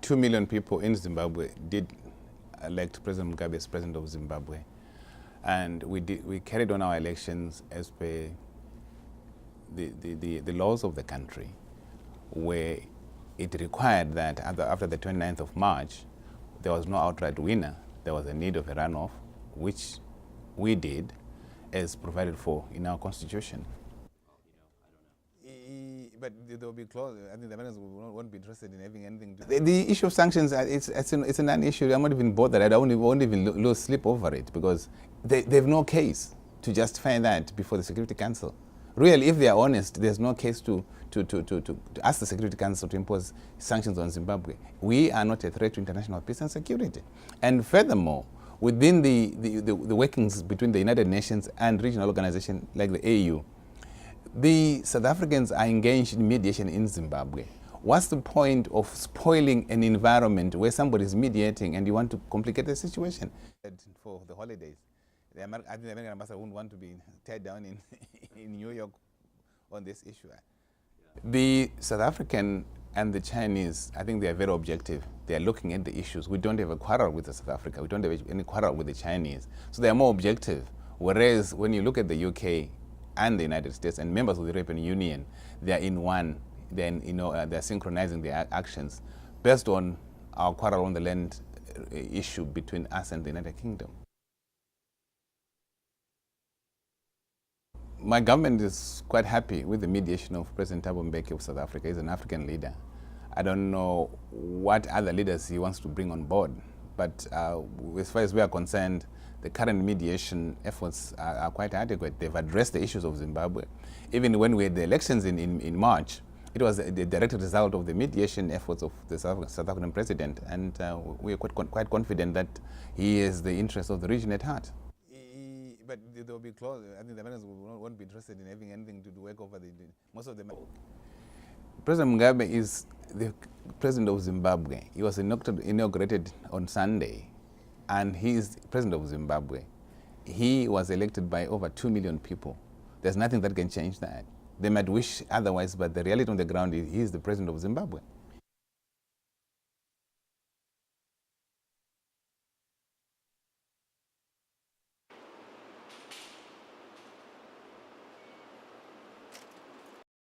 2 million people in Zimbabwe did elect President Mugabe as President of Zimbabwe. And we carried on our elections as per the laws of the country, where it required that after the 29th of March, there was no outright winner. There was a need of a runoff, which we did as provided for in our constitution. But there will be clause. I think the Americans won't be interested in having anything to do. The issue of sanctions, it's a non-issue. I'm not even bothered. I won't even lose sleep over it, because they have no case to justify that before the Security Council. Really, if they are honest, there's no case to ask the Security Council to impose sanctions on Zimbabwe. We are not a threat to international peace and security. And furthermore, within the workings between the United Nations and regional organizations like the AU, the South Africans are engaged in mediation in Zimbabwe. What's the point of spoiling an environment where somebody is mediating and you want to complicate the situation? For the holidays, I think the American ambassador wouldn't want to be tied down in New York on this issue. Yeah. The South African and the Chinese, I think they are very objective. They are looking at the issues. We don't have a quarrel with South Africa. We don't have any quarrel with the Chinese. So they are more objective. Whereas when you look at the UK and the United States and members of the European Union, they are in one. Then they're synchronizing their actions based on our quarrel on the land issue between us and the United Kingdom. My government is quite happy with the mediation of President Thabo Mbeki of South Africa. He's an African leader. I don't know what other leaders he wants to bring on board, but as far as we are concerned, the current mediation efforts are quite adequate. They've addressed the issues of Zimbabwe. Even when we had the elections in March, it was the direct result of the mediation efforts of the South African president, and we are quite confident that he has the interests of the region at heart. But there will be clause. I think the Americans won't be interested in having anything to work over most of them. President Mugabe is the president of Zimbabwe. He was inaugurated on Sunday, and he is president of Zimbabwe. He was elected by over 2 million people. There's nothing that can change that. They might wish otherwise, but the reality on the ground is he is the president of Zimbabwe.